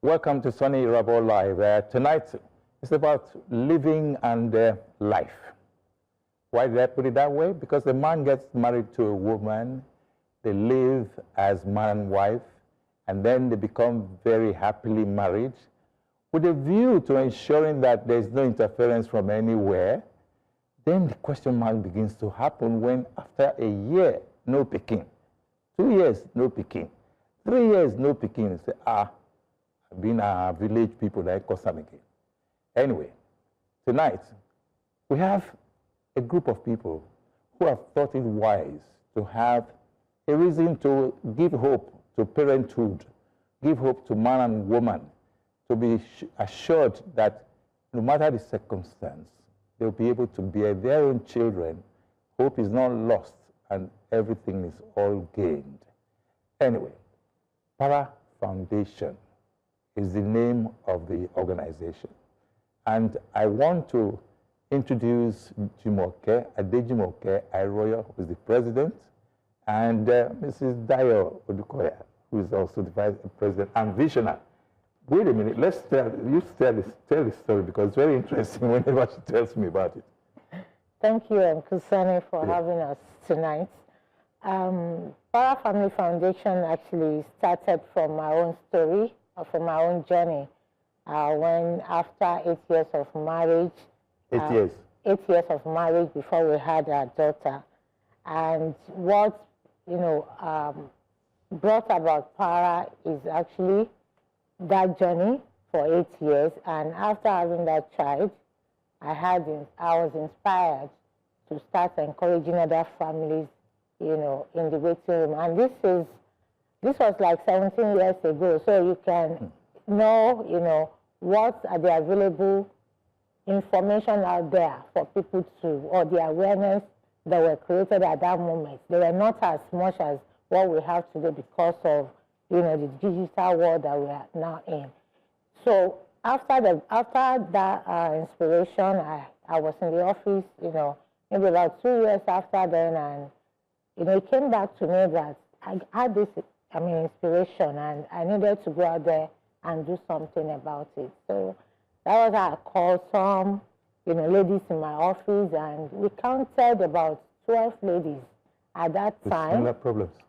Welcome to Soni Irabor Live. Tonight, it's about living and life. Why did I put it that way? Because the man gets married to a woman, they live as man and wife, and then they become very happily married with a view to ensuring that there's no interference from anywhere. Then the question mark begins to happen when after a year, no picking. 2 years, no picking. 3 years, no picking. You say, I've been a village people like Kosam again. Anyway, tonight, we have a group of people who have thought it wise to have a reason to give hope to parenthood, give hope to man and woman, to be assured that no matter the circumstance, they'll be able to bear their own children. Hope is not lost and everything is all gained. Anyway, Para Foundation is the name of the organization. And I want to introduce Adejumoke Airuoyo, who is the president, and Mrs. Dayo Odukoya, who is also the vice president and visionary. Wait a minute, tell the story, because it's very interesting whenever she tells me about it. Thank you, Uncle Soni, for having us tonight. Para Family Foundation actually started from my own story, from my own journey, when after 8 years of marriage. 8 years? 8 years of marriage before we had our daughter. And what, brought about Para is actually that journey for 8 years. And after having that child, I was inspired to start encouraging other families, in the waiting room. And this was like 17 years ago. So you can know, what are the available information out there for people to, or the awareness that were created at that moment. They were not as much as what we have today because of, the digital world that we are now in. So after that inspiration, I was in the office, maybe about 2 years after then, and it came back to me that I had this, inspiration, and I needed to go out there and do something about it. So that was how I called some, ladies in my office, and we counted about 12 ladies at that time.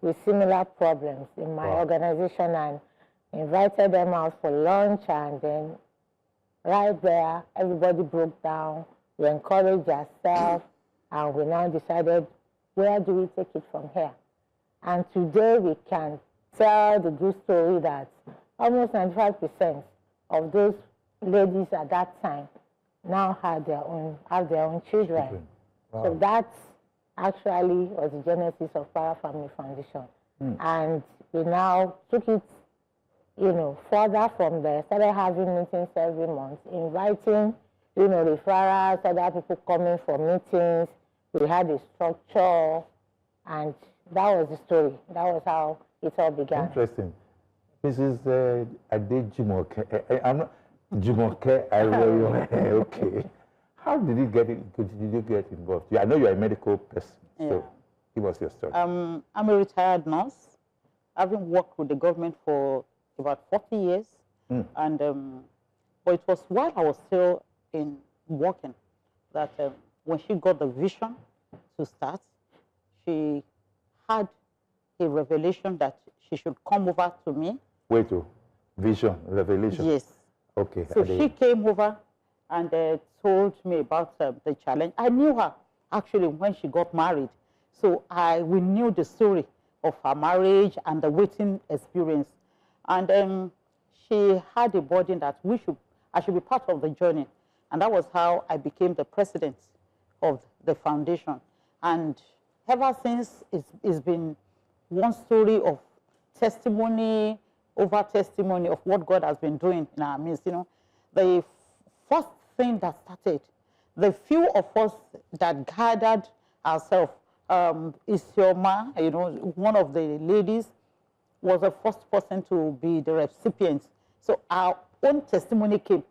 With similar problems in my organization, and invited them out for lunch, and then right there, everybody broke down. We encouraged ourselves, and we now decided, where do we take it from here? And today we can tell the good story that almost 95% of those ladies at that time now have their own children. Wow. So that's actually was the genesis of Para Family Foundation. And we now took it, further from there, started having meetings every month, inviting, referrals, other people coming for meetings. We had a structure, and that was the story. That was how it all began. Interesting. Mrs. Adejumoke Airuoyo. Okay. How did you get involved? I know you're a medical person, so give us your story. I'm a retired nurse. I've been worked with the government for about 40 years. And but it was while I was still working that when she got the vision to start, she had a revelation that she should come over to me. Wait, vision, revelation? Yes. Okay. So she came over and told me about the challenge. I knew her actually when she got married. So we knew the story of her marriage and the waiting experience. And she had a burden that I should be part of the journey. And that was how I became the president of the foundation. And ever since, it's been one story of testimony over testimony of what God has been doing in our midst. The first thing that started, the few of us that gathered ourselves, Isioma, one of the ladies, was the first person to be the recipient. So our own testimony came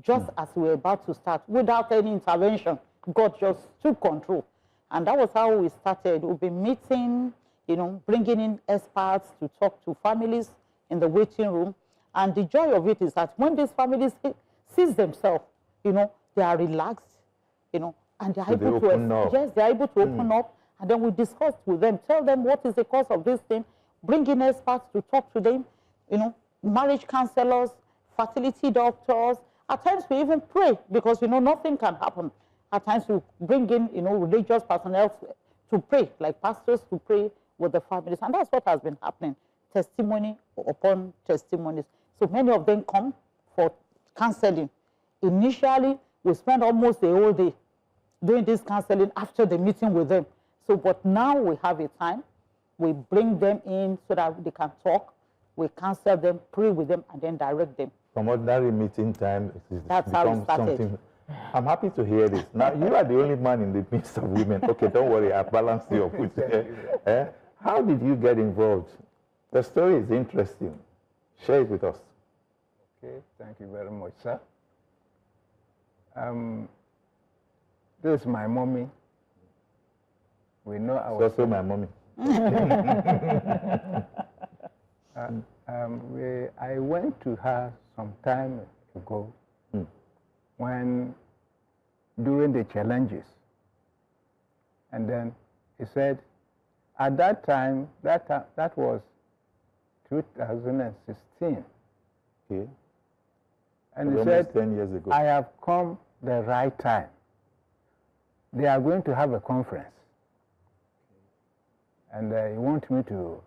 just as we were about to start, without any intervention. God just took control. And that was how we started. We've been meeting, bringing in experts to talk to families in the waiting room. And the joy of it is that when these families sees themselves, you know, they are relaxed, you know, and they are able to, yes, they are able to open up, and then we discuss with them, tell them what is the cause of this thing, bring in experts to talk to them, you know, marriage counselors, fertility doctors. At times we even pray because, you know, nothing can happen. At times we bring in, you know, religious personnel to pray, like pastors to pray with the families. And that's what has been happening, testimony upon testimonies. So many of them come for counseling. Initially, we spend almost the whole day doing this counseling after the meeting with them. So, but now we have a time. We bring them in so that they can talk. We counsel them, pray with them, and then direct them. From ordinary meeting time, that's how it started. Something. I'm happy to hear this. Now, you are the only man in the midst of women. Okay, don't worry, I'll balance you up. How did you get involved? The story is interesting. Share it with us. Okay, thank you very much, sir. This is my mommy. We know our... It's also my mommy. I went to her some time ago when, during the challenges. And then he said, at that time, that was 2016. Okay. And he said, 10 years ago. I have come the right time. They are going to have a conference. And he wants me to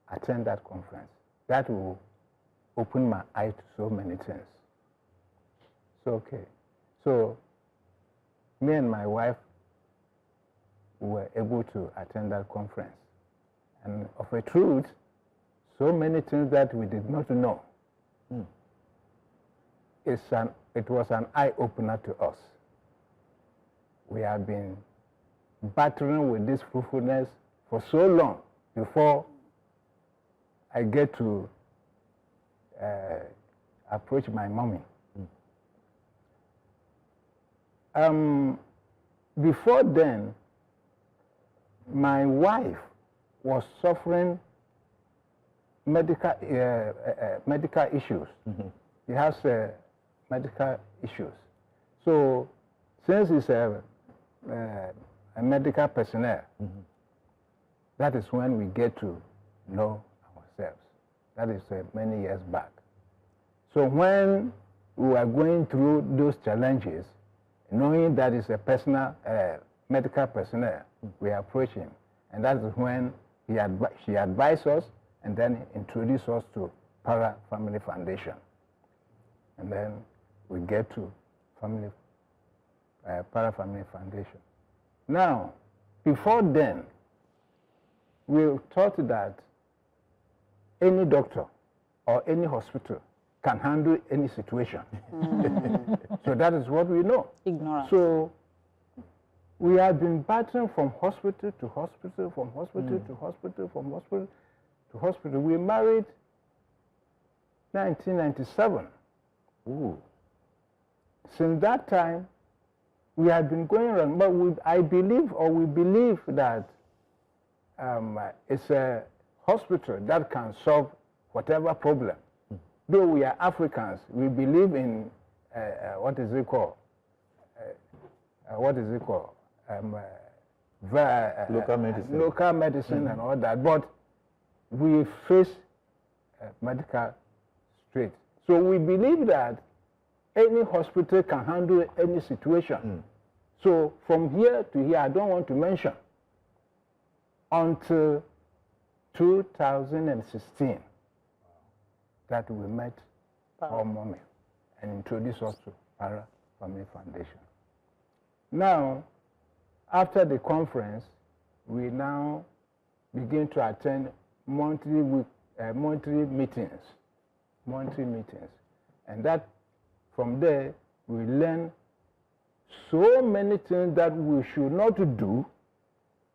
attend that conference. That will open my eye to so many things. So, okay. So, me and my wife were able to attend that conference. And of a truth, so many things that we did not know. It was an eye-opener to us. We have been battling with this fruitfulness for so long before I get to approach my mommy. Before then, my wife was suffering medical issues. He has medical issues. So, since he's a medical personnel, that is when we get to know ourselves. That is many years back. So when we were going through those challenges, knowing that it's a personal, medical personnel, we approach him. And that is when she advised us and then introduced us to Para Family Foundation. And then we get to Para Family Foundation. Now, before then, we thought that any doctor or any hospital can handle any situation. So that is what we know. Ignorance. So we have been battling from hospital to hospital, from hospital to hospital, from hospital to hospital. We married 1997. Ooh. Since that time, we have been going around, but we believe that it's a hospital that can solve whatever problem. Though we are Africans, we believe in what is it called? Local medicine. Local medicine and all that, but we face medical straight. So we believe that any hospital can handle any situation. So from here to here, I don't want to mention, until 2016, that we met our mommy and introduced us to Para Family Foundation. Now, after the conference, we now begin to attend monthly meetings. And that, from there, we learn so many things that we should not do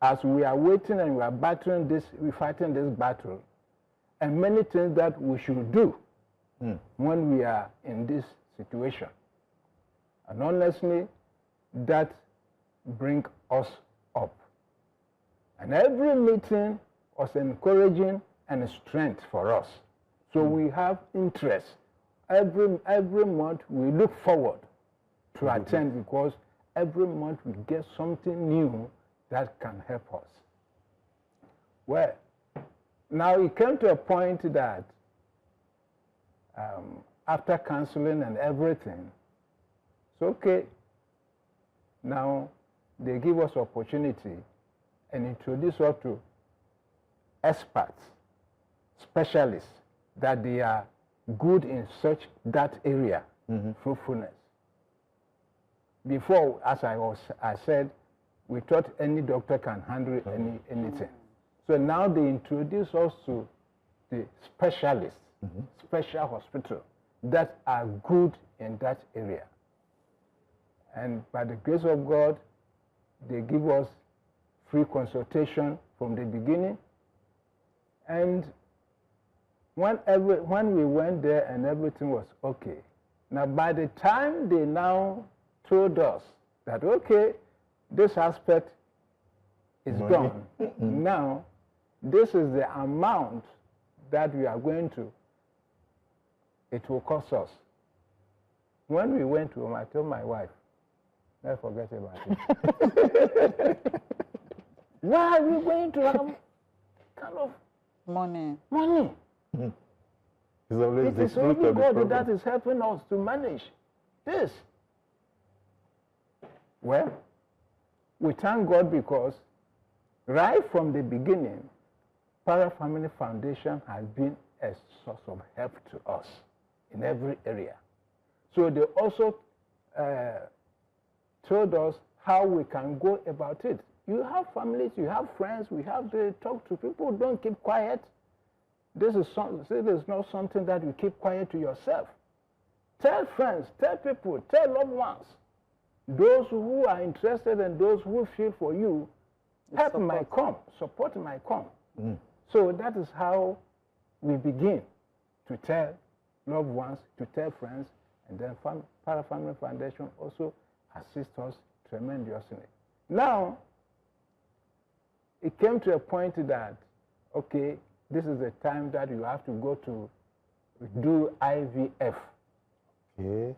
as we are waiting and we are battling this, we're fighting this battle, and many things that we should do when we are in this situation. And honestly, that brings us up. And every meeting was encouraging and a strength for us. So we have interest. Every month we look forward to attend because every month we get something new that can help us. Well, now it came to a point that after counseling and everything, it's okay. Now they give us opportunity and introduce us to experts, specialists, that they are good in that area, fruitfulness. Before, as I said, we thought any doctor can handle anything. So now they introduce us to the specialists, special hospitals that are good in that area. And by the grace of God, they give us free consultation from the beginning. And when we went there and everything was okay, now by the time they now told us that, okay, this aspect is gone, now this is the amount that we are going to, it will cost us. When we went home, I told my wife, let's forget about it. Why are we going to have kind of money? It's always It is only God that is helping us to manage this. Well, we thank God because right from the beginning, Para Family Foundation has been a source of help to us in every area. So they also told us how we can go about it. You have families, you have friends, we have to talk to people, don't keep quiet. This is not something that you keep quiet to yourself. Tell friends, tell people, tell loved ones. Those who are interested and those who feel for you, help my come, support my come. So that is how we begin to tell loved ones, to tell friends, and then Para Family Foundation also assists us tremendously. Now, it came to a point that, okay, this is the time that you have to go to do IVF. Okay.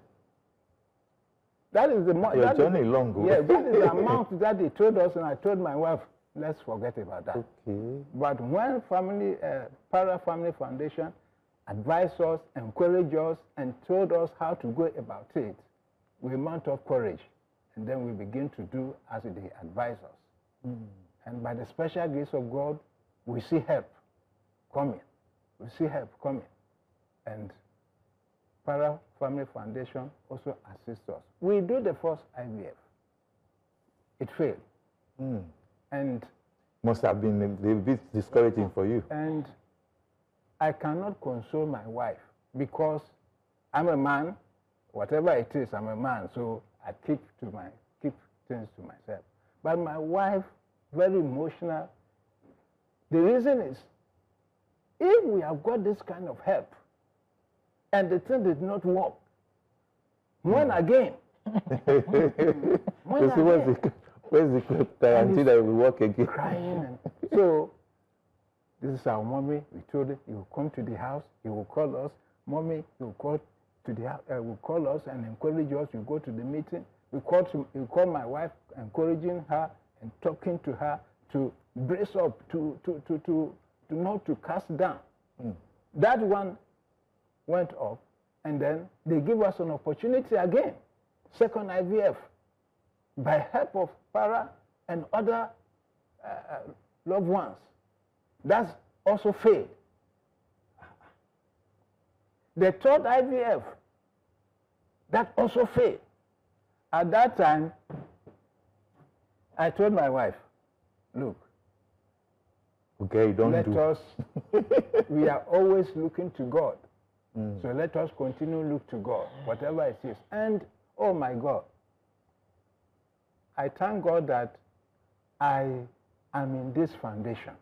That is the your journey long. Yeah, that is the amount that they told us, and I told my wife, let's forget about that. Okay. But when Para Family Foundation advised us, encouraged us, and told us how to go about it, we mount up courage, and then we begin to do as they advise us. And by the special grace of God, we see help coming. We see help coming. And Para Family Foundation also assists us. We do the first IVF. It failed. And must have been a bit discouraging for you. And I cannot console my wife because I'm a man. Whatever it is, I'm a man. So I keep things to myself. But my wife, very emotional. The reason is, if we have got this kind of help and the thing did not work, when again? Where's the guarantee that it will work again? Crying. So, this is our mommy. We told him he will come to the house. He will call us. Mommy, he will call to the house. Will call us and encourage us. We go to the meeting. We call my wife, encouraging her and talking to her to brace up, to not to cast down. That one went off, and then they give us an opportunity again, second IVF, by help of Para and other loved ones. That's also failed. The third IVF, that also failed. At that time, I told my wife, look, okay, we are always looking to God. So let us continue to look to God, whatever it is. And, oh my God, I thank God that I am in this foundation.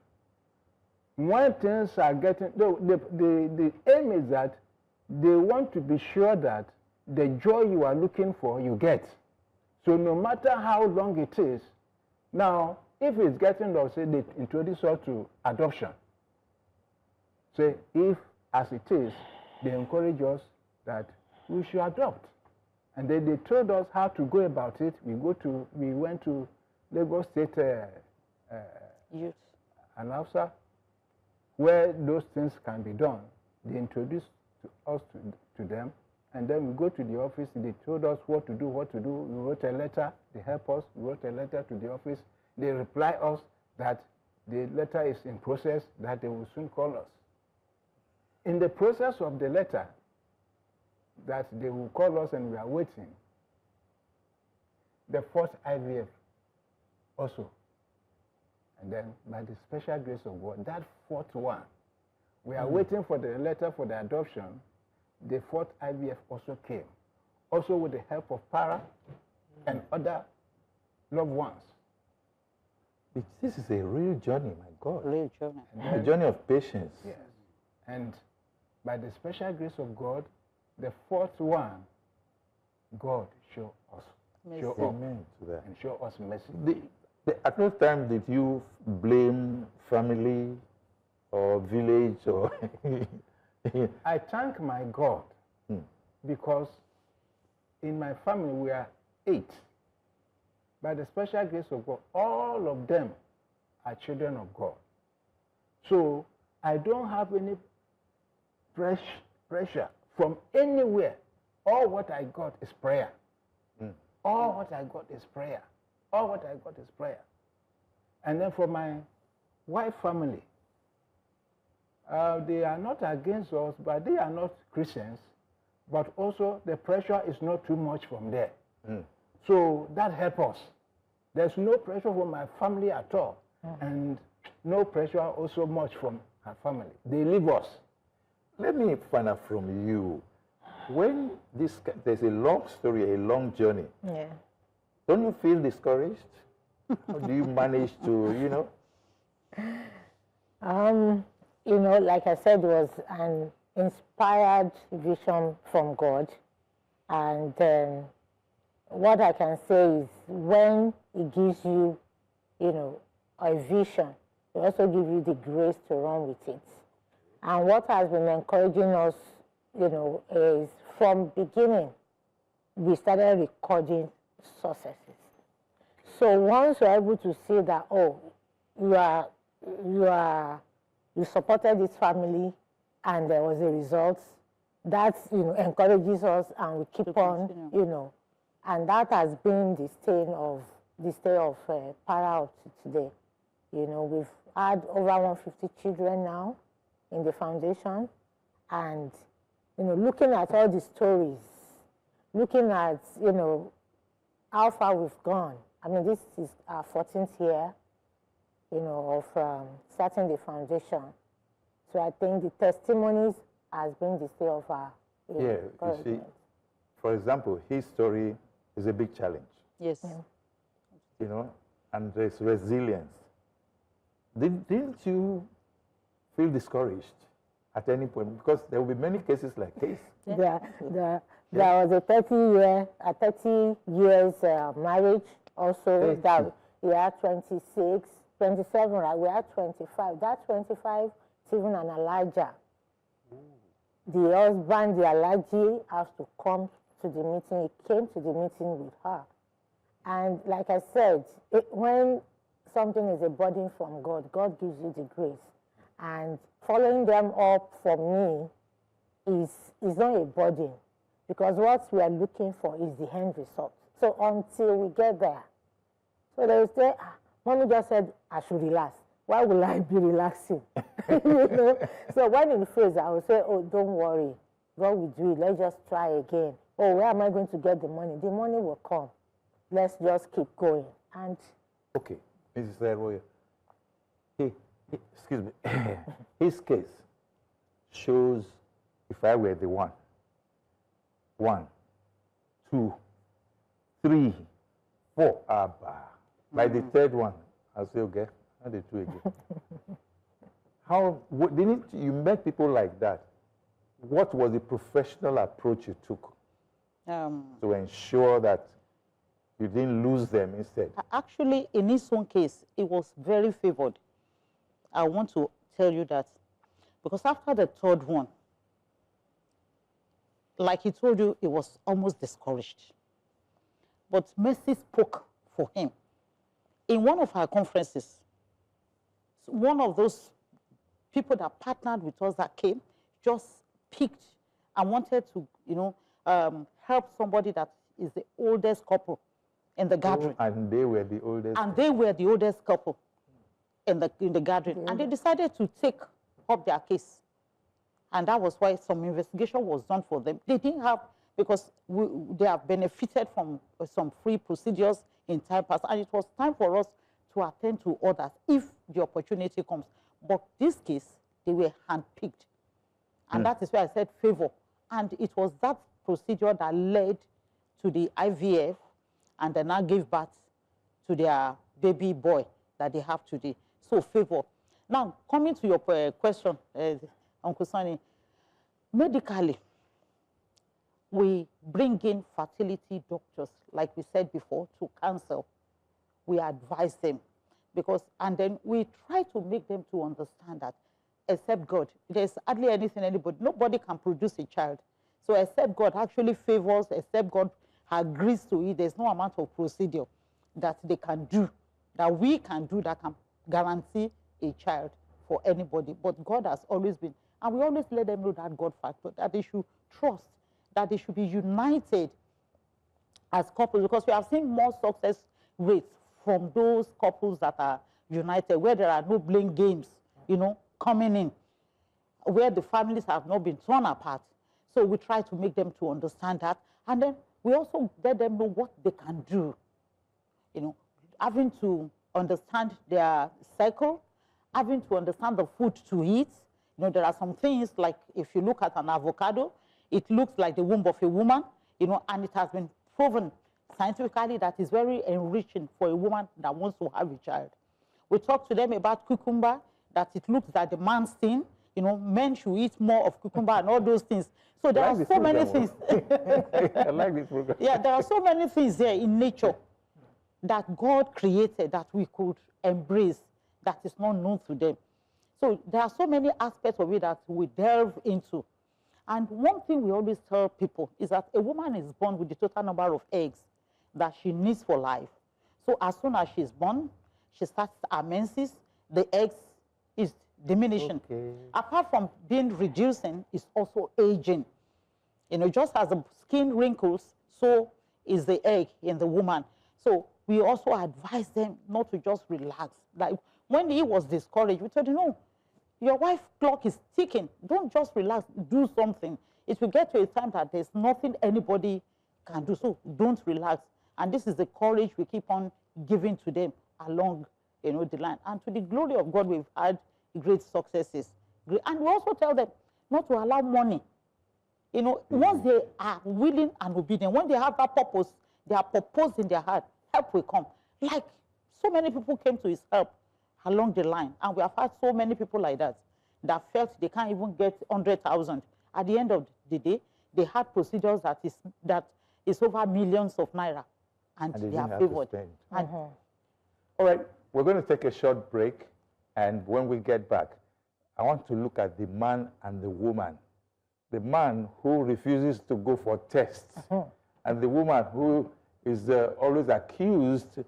When things are getting, the aim is that they want to be sure that the joy you are looking for, you get. So no matter how long it is, now, if it's getting low, say they introduce us to adoption. Say, if as it is, they encourage us that we should adopt. And then they told us how to go about it. We went to Lagos State Youth. Announcer, where those things can be done. They introduced us to them, and then we go to the office. They told us what to do. We wrote a letter. They helped us. We wrote a letter to the office. They reply us that the letter is in process, that they will soon call us. In the process of the letter, that they will call us and we are waiting, the fourth IVF also. And then by the special grace of God, that fourth one, we are waiting for the letter for the adoption. The fourth IVF also came, also with the help of para and other loved ones. This is a real journey, my God. Real journey. A journey of patience. Yes. And by the special grace of God, the fourth one, God show us, show up, Amen to that. and show us mercy. At no time did you blame family or village or... I thank my God because in my family we are 8. By the special grace of God, all of them are children of God. So I don't have any pressure from anywhere. All what I got is prayer. All what I got is prayer. All what I got is prayer. And then for my wife family, they are not against us, but they are not Christians. But also the pressure is not too much from there. So that helps us. There's no pressure from my family at all. And no pressure also much from her family. They leave us. Let me find out from you, when there's a long story, a long journey, Yeah. don't you feel discouraged? How do you manage to, Like I said, it was an inspired vision from God. And what I can say is when He gives you, a vision, He also gives you the grace to run with it. And what has been encouraging us, is from beginning, we started recording successes. So once you're able to see that, you supported this family and there was a result, that, encourages us and we keep on, and that has been the stay of para up to today. We've had over 150 children now in the foundation, and looking at all the stories, looking at how far we've gone. I mean, this is our 14th year, of starting the foundation. So I think the testimonies has been the stay of our you see, for example, his story is a big challenge. Yes. And there's resilience. Didn't you feel discouraged at any point? Because there will be many cases like this. There was a 30 years marriage also. That we had 26, 27, right? We had 25. That 25, Stephen and Elijah. The husband, the allergy, has to come to the meeting. He came to the meeting with her. And like I said, when something is a burden from God, God gives you the grace. And following them up for me is not a burden, because what we are looking for is the end result. So until we get there, so they will say, Mommy just said I should relax. Why will I be relaxing? So when in phase, I will say, oh, don't worry. God will do it. Let's just try again. Oh, where am I going to get the money? The money will come. Let's just keep going. And okay, Mrs. Airuoyo, excuse me, his case shows if I were the one. 1, 2, 3, 4. By the third one, I'll say, okay, how did you again? Didn't you met people like that? What was the professional approach you took to ensure that you didn't lose them instead? Actually, in his own case, it was very favored. I want to tell you that. Because after the third one, like he told you, he was almost discouraged. But Mercy spoke for him. In one of our conferences, one of those people that partnered with us that came just picked and wanted to, help somebody that is the oldest couple in the gathering. And they were the oldest. And they were the oldest couple in the gathering. And they decided to take up their case. And that was why some investigation was done for them. They didn't have, because they have benefited from some free procedures in time past. And it was time for us to attend to others if the opportunity comes. But this case, they were handpicked. And that is why I said favor. And it was that procedure that led to the IVF, and then now gave birth to their baby boy that they have today. So favor. Now, coming to your question, Uncle Soni, medically, we bring in fertility doctors, like we said before, to counsel. We advise them, and then we try to make them to understand that, except God, there's hardly anything nobody can produce a child. So except God actually favors, except God agrees to it, there's no amount of procedure that they can do, that we can do, that can guarantee a child for anybody. But God has always been, and we always let them know that God factor, that they should trust, that they should be united as couples, because we have seen more success rates from those couples that are united, where there are no blame games, coming in, where the families have not been torn apart. So we try to make them to understand that. And then we also let them know what they can do, having to understand their cycle, having to understand the food to eat. There are some things, like if you look at an avocado, it looks like the womb of a woman, and it has been proven scientifically that it's very enriching for a woman that wants to have a child. We talk to them about cucumber, that it looks like the man's thing. Men should eat more of cucumber and all those things. So there are so many things. I like this program. Yeah, there are so many things there in nature that God created that we could embrace, that is not known to them. So there are so many aspects of it that we delve into. And one thing we always tell people is that a woman is born with the total number of eggs that she needs for life. So as soon as she's born, she starts her menses, the eggs is diminishing. Okay. Apart from being reducing, it's also aging. Just as the skin wrinkles, so is the egg in the woman. So we also advise them not to just relax. Like when he was discouraged, we told him, no, your wife's clock is ticking. Don't just relax, do something. It will get to a time that there's nothing anybody can do, so don't relax. And this is the courage we keep on giving to them along the line. And to the glory of God, we've had great successes. And we also tell them not to allow money. Once they are willing and obedient, when they have that purpose, they are purposed in their heart, help will come. Like so many people came to his help along the line. And we have had so many people like that felt they can't even get 100,000. At the end of the day, they had procedures that is over millions of naira. And they are favored. All right, we're going to take a short break. And when we get back, I want to look at the man and the woman. The man who refuses to go for tests, and the woman who is always accused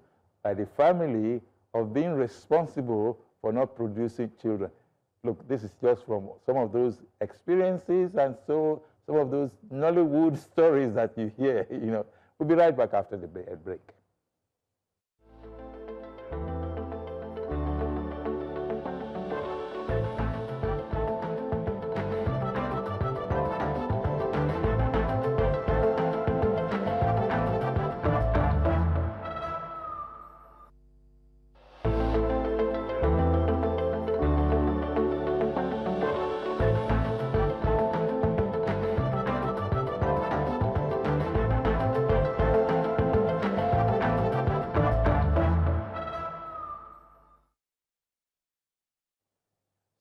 by the family of being responsible for not producing children. Look, this is just from some of those experiences and so some of those Nollywood stories that you hear. We'll be right back after the break.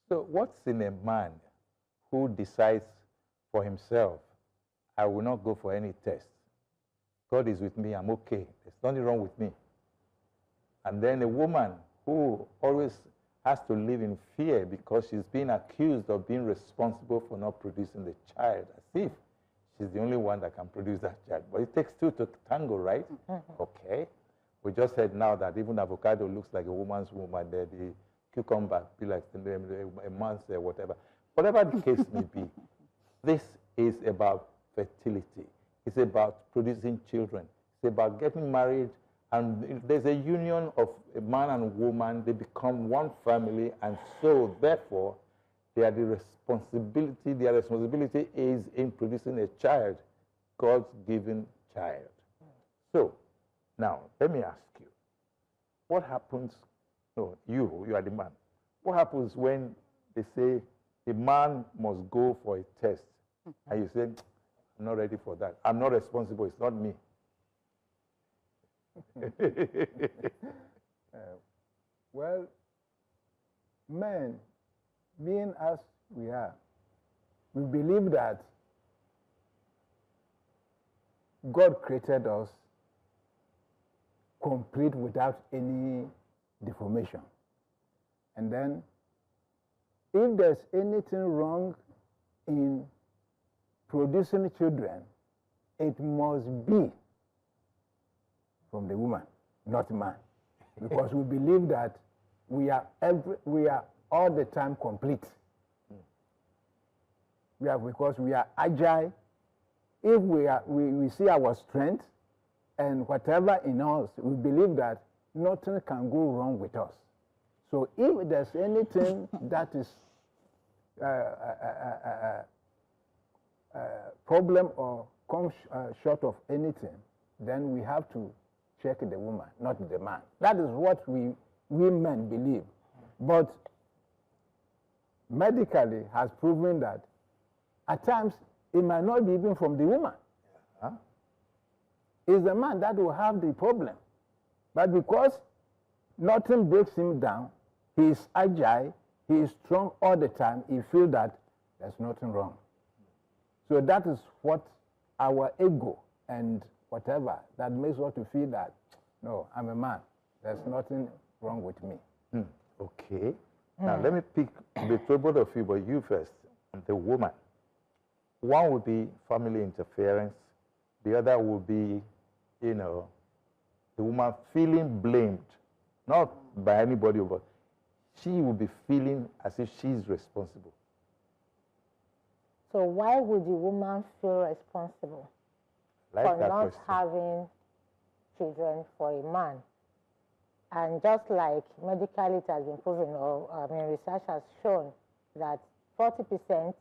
So what's in a man who decides for himself, I will not go for any test. God is with me, I'm okay. There's nothing wrong with me. And then a woman who always has to live in fear because she's being accused of being responsible for not producing the child, as if she's the only one that can produce that child. But it takes two to tango, right? Okay. We just said now that even avocado looks like a woman's womb, and the cucumber be like a man's whatever. Whatever the case may be, this is about fertility. It's about producing children. It's about getting married, and there's a union of a man and woman. They become one family, and so therefore, their responsibility is in producing a child, God's given child. So, now, let me ask you, what happens, no, you are the man. What happens when they say the man must go for a test, and you say, I'm not ready for that. I'm not responsible, it's not me. Well, men, being as we are, we believe that God created us complete without any deformation. And then, if there's anything wrong in producing children, it must be from the woman, not man. Because we believe that we are all the time complete. Because we are agile. If we see our strength and whatever in us, we believe that nothing can go wrong with us. So if there's anything that is problem or comes short of anything, then we have to check the woman, not the man. That is what we men believe. But medically has proven that at times it might not be even from the woman. It's the man that will have the problem. But because nothing breaks him down, he is agile, he is strong all the time, he feels that there's nothing wrong. So that is what our ego and whatever that makes us to feel that, no, I'm a man, there's nothing wrong with me. Okay. Now let me pick the both of you, but you first, the woman. One would be family interference. The other would be, the woman feeling blamed, not by anybody, but she will be feeling as if she's responsible. So why would the woman feel responsible for not having children for a man? And just like medically it has been proven, or research has shown that 40%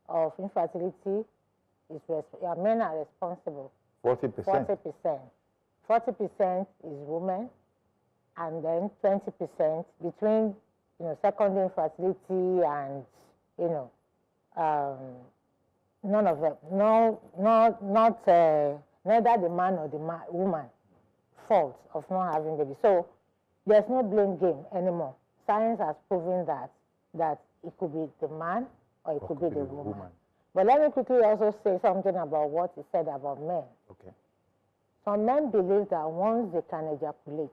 of infertility is men are responsible. 40%? 40%. 40% is women, and then 20% between secondary infertility and none of them. Neither the man or the woman fault of not having baby. So there's no blame game anymore. Science has proven that it could be the man or it could be the woman. But let me quickly also say something about what he said about men. Okay. Some men believe that once they can ejaculate,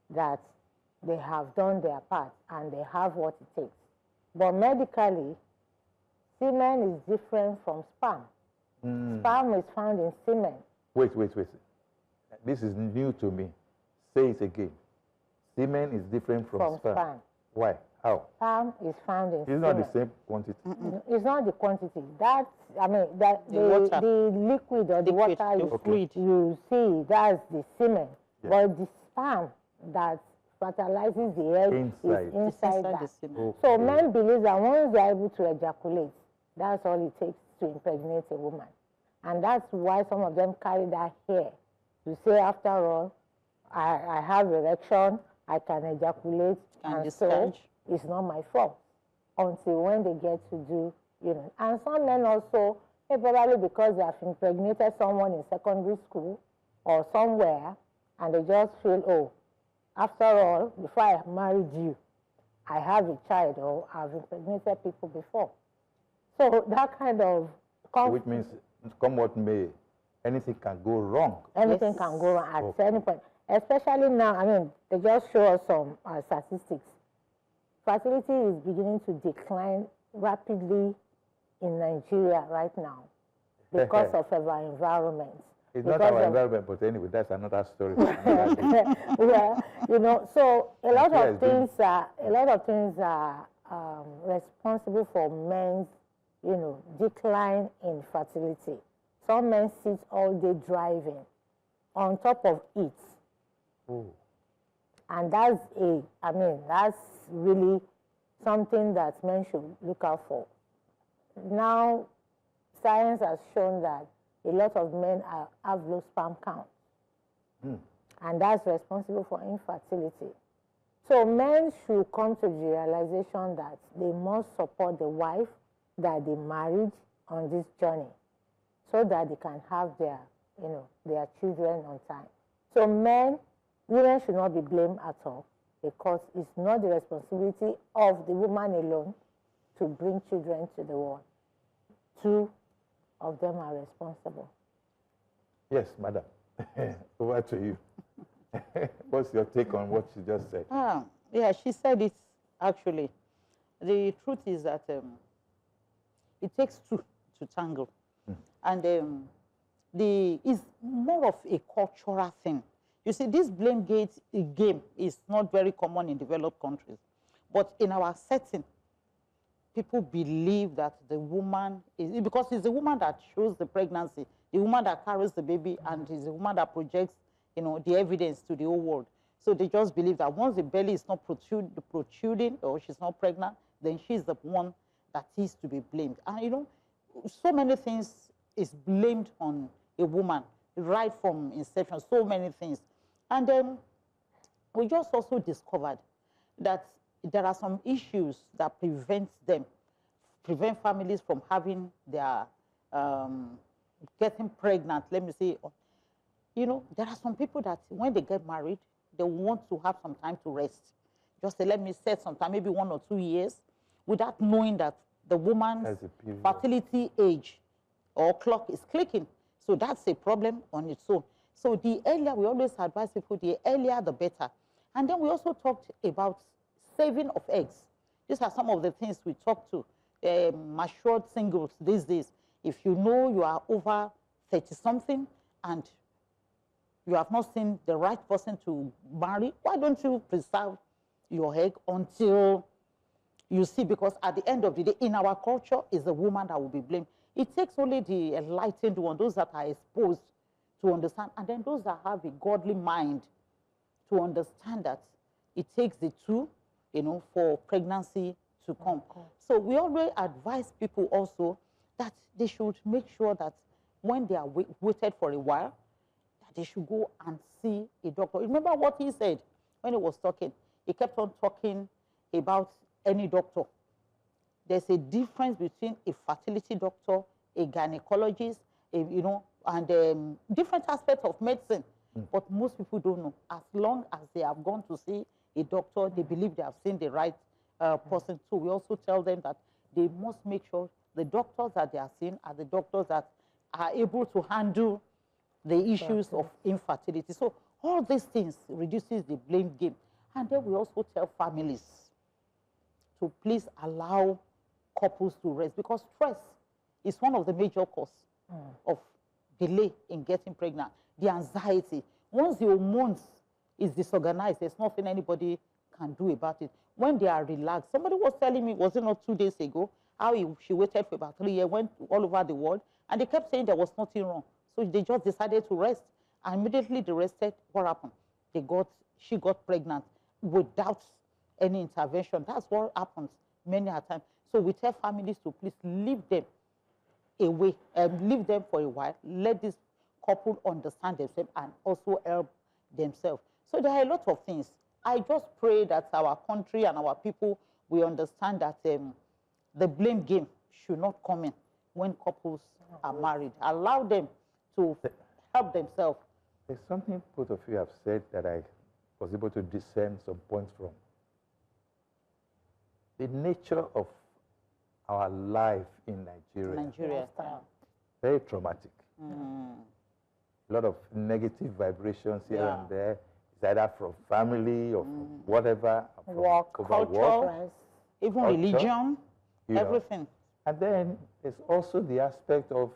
that they have done their part and they have what it takes. But medically, semen is different from sperm. Sperm is found in semen. Wait. This is new to me. Say it again. Semen is different from sperm. Why? How? Sperm is found in semen. It's not the same quantity. It's not the quantity. The liquid or the water you see, that's the semen. Yeah. But the sperm that fertilizes the egg is inside that. The semen. Okay. So men believe that once they are able to ejaculate, that's all it takes to impregnate a woman. And that's why some of them carry that hair. To say, after all, I have erection, I can ejaculate, and so it's not my fault. Until when they get to do, And some men also, probably because they have impregnated someone in secondary school or somewhere, and they just feel, oh, after all, before I married you, I have a child, or I've impregnated people before. So that kind of... Which means, come what may, anything can go wrong. Anything can go wrong at any point. Especially now, they just show us some statistics. Fertility is beginning to decline rapidly in Nigeria right now. because of our environment. It's not our environment, but anyway, that's another story. Yeah, you know, so a lot of things are responsible for men's, you know, decline in fertility. Some men sit all day driving, on top of it. Oh. And that's that's really something that men should look out for. Now, science has shown that a lot of men have low sperm count. And that's responsible for infertility. So men should come to the realization that they must support the wife that they married on this journey so that they can have their, you know, their children on time. So women should not be blamed at all, because it's not the responsibility of the woman alone to bring children to the world. Two of them are responsible. Yes, madam. Over to you. What's your take on what she just said? Yeah, she said it actually. The truth is that it takes two to tangle. And it's more of a cultural thing. You see, this blame game is not very common in developed countries. But in our setting, people believe that the woman is, because it's the woman that shows the pregnancy, the woman that carries the baby, and is the woman that projects, you know, the evidence to the whole world. So they just believe that once the belly is not protruding or she's not pregnant, then she's the one that is to be blamed. And, you know, so many things is blamed on a woman right from inception, so many things. And then we just also discovered that there are some issues that prevent families from having their, getting pregnant, let me say. You know, there are some people that when they get married, they want to have some time to rest. Just say, let me set some time, maybe 1 or 2 years, without knowing that the woman's fertility age or clock is clicking. So that's a problem on its own. So the earlier, we always advise people, the earlier the better. And then we also talked about saving of eggs. These are some of the things we talk to matured singles these days. If you know you are over 30-something and you have not seen the right person to marry, why don't you preserve your egg until you see? Because at the end of the day, in our culture, it's the woman that will be blamed. It takes only the enlightened one, those that are exposed, to understand, and then those that have a godly mind to understand that it takes the two, you know, for pregnancy to come. So we always advise people also that they should make sure that when they are waited for a while, that they should go and see a doctor. Remember what he said when he was talking? He kept on talking about any doctor. There's a difference between a fertility doctor, a gynecologist, you know, and different aspects of medicine. But most people don't know. As long as they have gone to see a doctor, they believe they have seen the right person. So we also tell them that they must make sure the doctors that they are seeing are the doctors that are able to handle the issues of infertility. So all these things reduces the blame game. And then we also tell families to please allow couples to rest, because stress is one of the major causes of delay in getting pregnant. The anxiety. Once the hormones is disorganized, there's nothing anybody can do about it. When they are relaxed, somebody was telling me, was it not 2 days ago, how she waited for about 3 years, went all over the world, and they kept saying there was nothing wrong. So they just decided to rest. And immediately they rested. What happened? She got pregnant without any intervention. That's what happens many a time. So we tell families to please leave them away, leave them for a while. Let this couple understand themselves and also help themselves. So there are a lot of things. I just pray that our country and our people will understand that the blame game should not come in when couples are married. Allow them to help themselves. There's something both of you have said that I was able to discern some points from. The nature of our life in Nigeria. Very traumatic. A lot of negative vibrations here and there. It's either from family or from whatever. From work, culture, even religion, everything. And then there's also the aspect of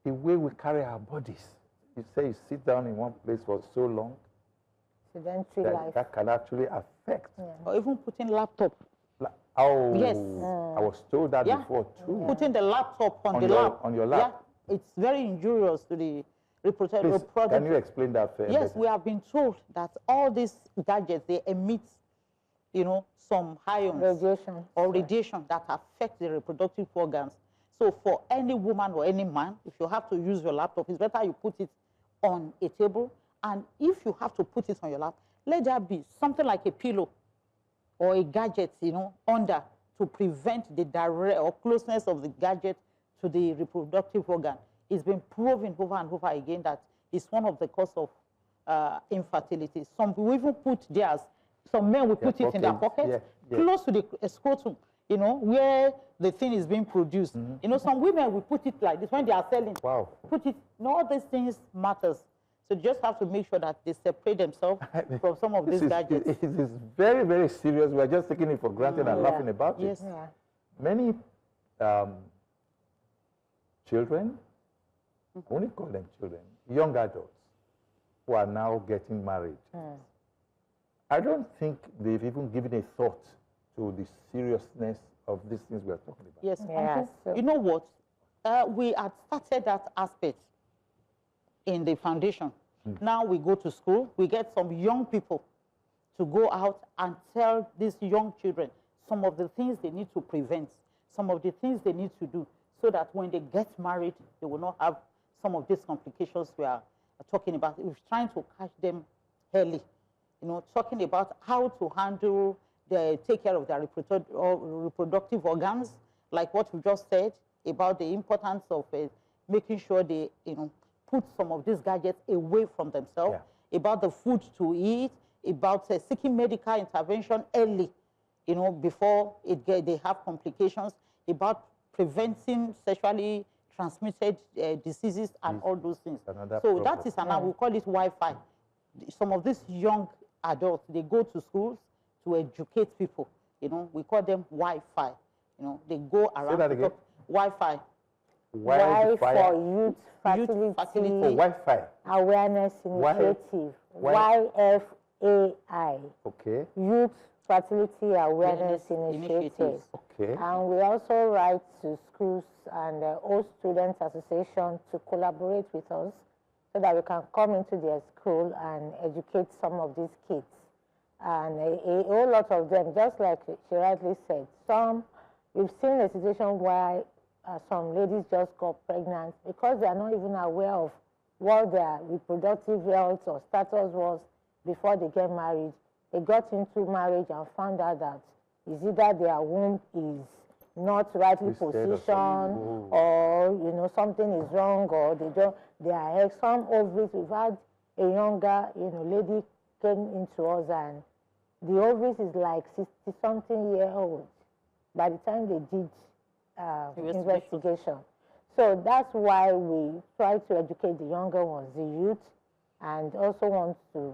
the way we carry our bodies. You say you sit down in one place for so long, Sedentary life. that can actually affect. Yeah. Or even putting laptop. Oh, Yes. I was told that before too. Putting the laptop on your lap. Yeah, it's very injurious to the reproductive. Can you explain that further? Yes, we have been told that all these gadgets, they emit, some ions Radiation. or radiation that affect the reproductive organs. So for any woman or any man, if you have to use your laptop, it's better you put it on a table. And if you have to put it on your lap, let there be something like a pillow or a gadget, under to prevent the direct or closeness of the gadget to the reproductive organ. It's been proven over and over again that it's one of the cause of infertility. Some will even put theirs, some men will put it in their pocket, close to the scrotum, where the thing is being produced. Some women will put it like this when they are selling. Wow. Put it, all these things matters. So just have to make sure that they separate themselves from some of these gadgets. It is very, very serious. We are just taking it for granted and laughing about it. Yeah. Many children, I only call them children, young adults who are now getting married. I don't think they've even given a thought to the seriousness of these things we are talking about. Yes, Yeah, so you know what? We had started that aspect in the foundation. Now we go to school, we get some young people to go out and tell these young children some of the things they need to prevent, some of the things they need to do, so that when they get married, they will not have some of these complications we are talking about. We're trying to catch them early, talking about how to handle, take care of their reproductive organs, like what we just said, about the importance of making sure they, put some of these gadgets away from themselves, about the food to eat, about seeking medical intervention early, before they have complications, about preventing sexually transmitted diseases and all those things. So that is, and we call it Wi-Fi. Some of these young adults, they go to schools to educate people. We call them Wi-Fi. They go around. Say that again. Wi-Fi. Y for Youth Fertility Wi-Fi. Awareness Initiative. YFAI. Okay. Youth Fertility Awareness Initiative. Okay. And we also write to schools and all students association to collaborate with us so that we can come into their school and educate some of these kids. And a whole lot of them, just like she rightly said, we've seen a situation where some ladies just got pregnant because they are not even aware of what their reproductive health or status was before they get married. They got into marriage and found out that it's either their womb is not rightly positioned or something is wrong, or they are some ovaries. We've had a younger lady came into us and the ovaries is like 60-something year old by the time they did investigation. So that's why we try to educate the younger ones, the youth, and also want to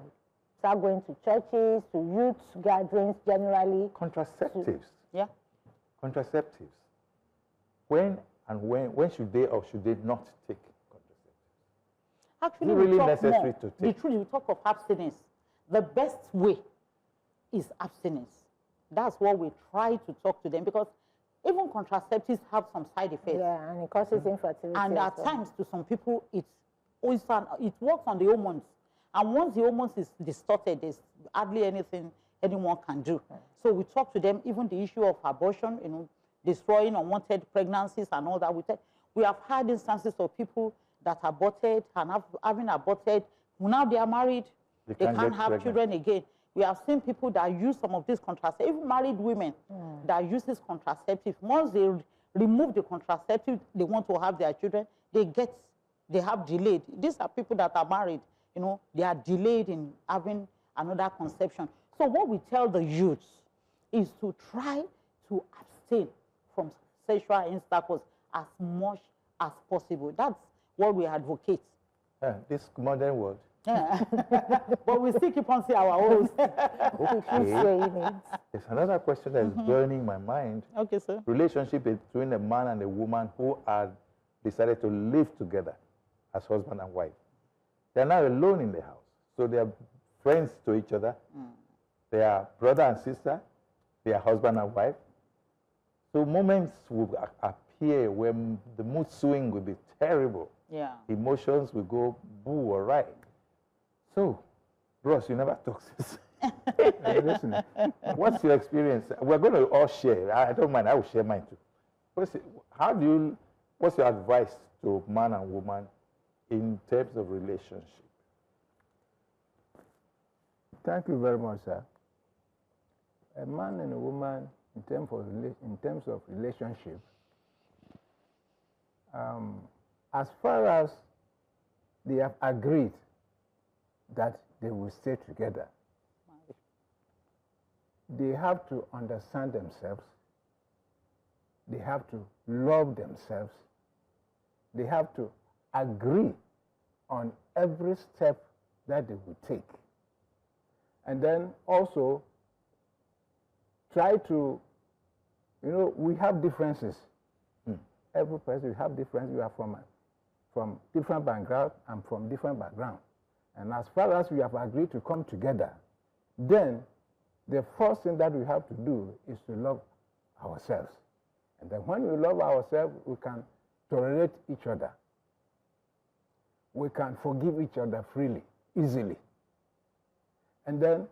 start going to churches, to youth gatherings generally. Contraceptives. Yeah. Contraceptives. When should they or should they not take contraceptives? Actually, is it really necessary to take? The truth, we talk of abstinence. The best way is abstinence. That's what we try to talk to them, because even contraceptives have some side effects. Yeah, and it causes infertility. And at times, to some people, it works on the hormones. And once the hormones is distorted, there's hardly anything anyone can do. So we talk to them, even the issue of abortion, destroying unwanted pregnancies and all that. We have had instances of people that aborted and having aborted. Now they are married, they can't have children again. We have seen people that use some of these contraceptives, even married women that use these contraceptives. Once they remove the contraceptive, they want to have their children, they have delayed. These are people that are married, they are delayed in having another conception. So what we tell the youths is to try to abstain from sexual intercourse as much as possible. That's what we advocate. This modern world. Yeah. But we still keep on seeing our own. Okay. There's another question that is burning my mind. Okay, sir. Relationship between a man and a woman who are decided to live together. as husband and wife. They're now alone in the house. So they are friends to each other. They are brother and sister. They are husband and wife. So moments will appear when the mood swing will be terrible. Yeah. Emotions will go boo or right. So, Ross, you never talk this. Listen, What's your experience? We're going to all share. I don't mind. I will share mine too. What's your advice to man and woman in terms of relationship? thank you very much, sir. A man and a woman, in terms of relationship, as far as they have agreed that they will stay together, they have to understand themselves, they have to love themselves, they have to agree on every step that they will take. And then also try to, we have differences. Every person, we have differences. We are from different backgrounds and from different backgrounds. And as far as we have agreed to come together, then the first thing that we have to do is to love ourselves. And then when we love ourselves, we can tolerate each other. We can forgive each other freely, easily. And then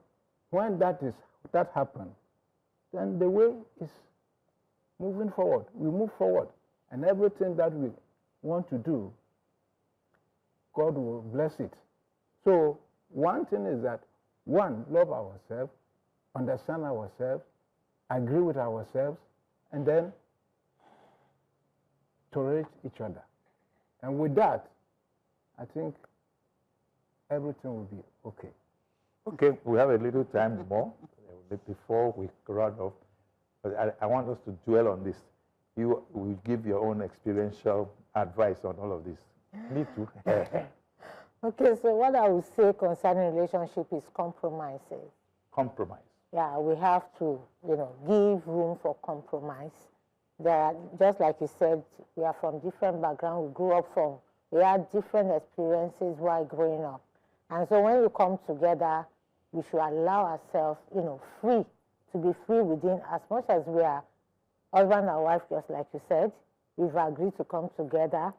when that happens, then the way is moving forward. We move forward. And everything that we want to do, God will bless it. So one thing is that, one, love ourselves, understand ourselves, agree with ourselves, and then tolerate each other. And with that, I think everything will be okay. Okay, we have a little time more before we round off. But I want us to dwell on this. You will give your own experiential advice on all of this. Me too. Okay, so what I would say concerning relationship is compromises. Compromise. Yeah, we have to, give room for compromise. Just like you said, we are from different backgrounds. We had different experiences while growing up. And so when we come together, we should allow ourselves, free, to be free within, as much as we are husband and wife, just like you said. We've agreed to come together.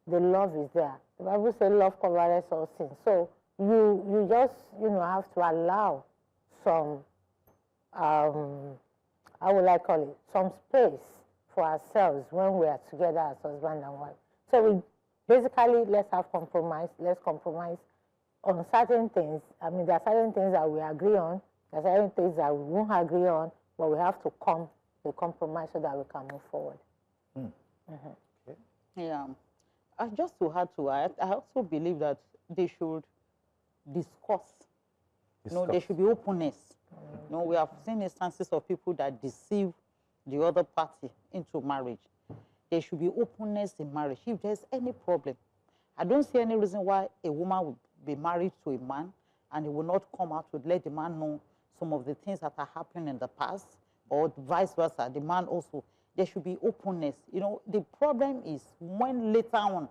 The love is there. The Bible says love covers all sins. So you just, have to allow some, how would I call it, some space for ourselves when we are together as husband and wife. So we basically, let's have compromise. Let's compromise on certain things. I mean, there are certain things that we agree on. There are certain things that we won't agree on, but we have to come to compromise so that we can move forward. Okay. Yeah. Just to add to it, I also believe that they should discuss. There should be openness. We have seen instances of people that deceive the other party into marriage. There should be openness in marriage. If there's any problem, I don't see any reason why a woman would be married to a man and he will not come out to let the man know some of the things that are happening in the past, or vice versa. The man also, there should be openness. The problem is when later on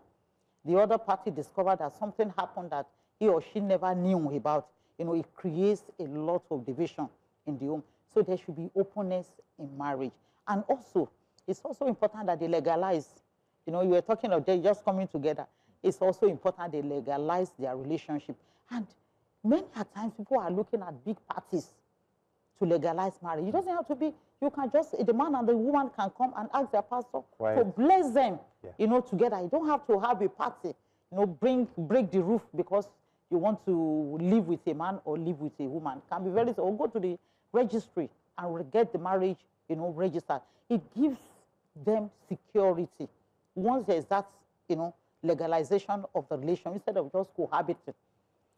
the other party discovered that something happened that he or she never knew about. It creates a lot of division in the home. So there should be openness in marriage. And also, it's also important that they legalize. You were talking about they just coming together. It's also important they legalize their relationship. And many times people are looking at big parties to legalize marriage. It doesn't have to be, you can just, the man and the woman can come and ask their pastor to bless them, together. You don't have to have a party, break the roof because you want to live with a man or live with a woman. It can be very, or go to the registry and get the marriage, registered. It gives them security. Once there's that, legalization of the relation, instead of just cohabiting.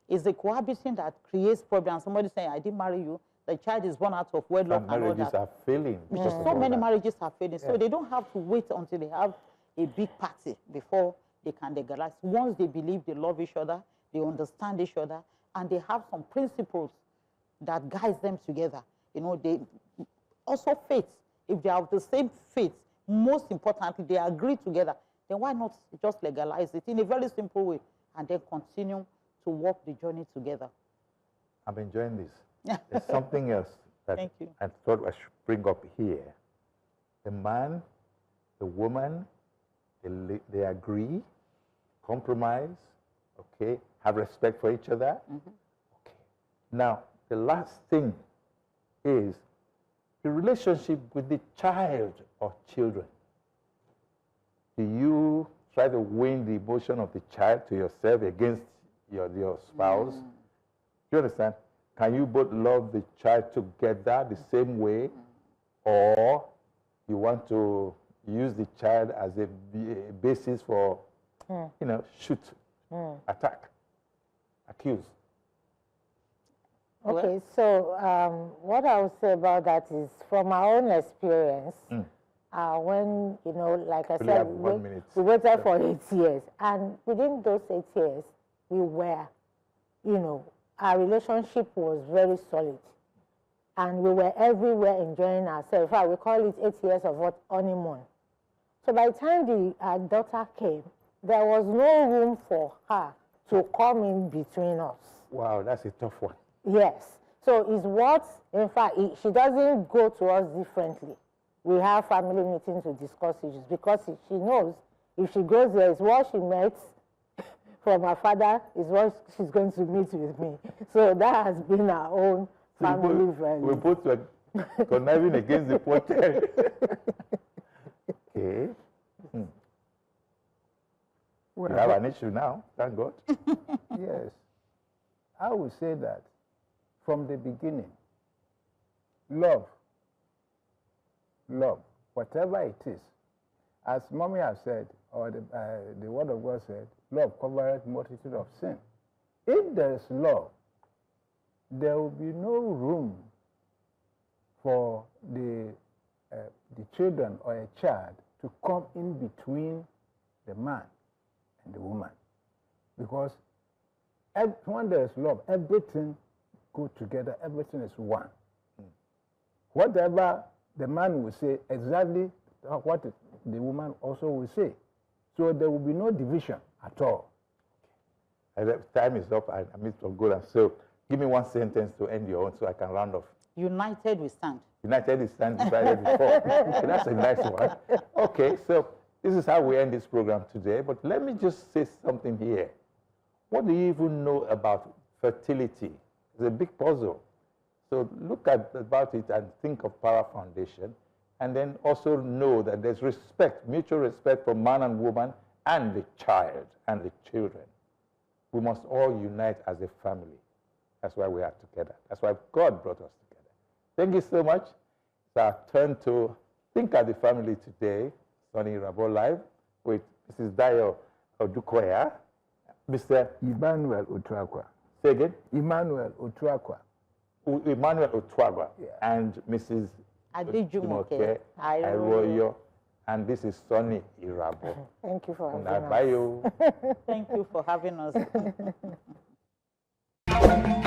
It's the cohabiting that creates problems. Somebody saying, I didn't marry you. The child is born out of wedlock. Some marriages are failing. So many marriages are failing. Yeah. So they don't have to wait until they have a big party before they can legalize. Once they believe they love each other, they understand each other, and they have some principles that guides them together. They also faith. If they have the same faith, most importantly, they agree together. then why not just legalize it in a very simple way and then continue to walk the journey together? I'm enjoying this. There's something else that Thank you. I thought I should bring up here. The man, the woman, they agree, compromise, okay, have respect for each other. Okay. Now, the last thing is the relationship with the child or children. Do you try to win the emotion of the child to yourself against your spouse? Do you understand? Can you both love the child together the same way, or you want to use the child as a basis for, shoot, attack, accuse? Okay, so what I would say about that is from my own experience, when, like I said, we waited for 8 years. And within those 8 years, we were, our relationship was very solid. And we were everywhere enjoying ourselves. In fact, we call it 8 years of what? Honeymoon. So by the time our daughter came, there was no room for her to come in between us. Wow, that's a tough one. Yes. So it's what, in fact, she doesn't go to us differently. We have family meetings to discuss issues because she knows if she goes there, it's what she met from her father is what she's going to meet with me. So that has been our own family value. We both were conniving against the poor child. Okay. Well, you have an issue now, thank God. Yes. I would say that from the beginning, love, whatever it is, as Mommy has said, or the Word of God said, love covereth multitude of sin. If there is love, there will be no room for the children or a child to come in between the man and the woman. Because when there is love, everything goes together, everything is one. Whatever the man will say, exactly what the woman also will say. So there will be no division at all. Time is up, I need to go. So give me one sentence to end your own so I can round off. United we stand. United we stand, divided we fall. Okay, that's a nice one. Okay, so this is how we end this program today. But let me just say something here. What do you even know about fertility? It's a big puzzle. So look about it and think of Power Foundation, and then also know that there's respect, mutual respect for man and woman and the child and the children. We must all unite as a family. That's why we are together. That's why God brought us together. Thank you so much. It's our turn to think as a family today. Soni Irabor Live with Mrs. Dayo Odukoya, Mr. Emmanuel Otu-Akwa. Say again? Emmanuel Otu-Akwa. Emmanuel Otu-Akwa, yeah. And Mrs. Adejumoke Airuoyo. And this is Soni Irabor. Thank you for having us. Bye. Thank you for having us.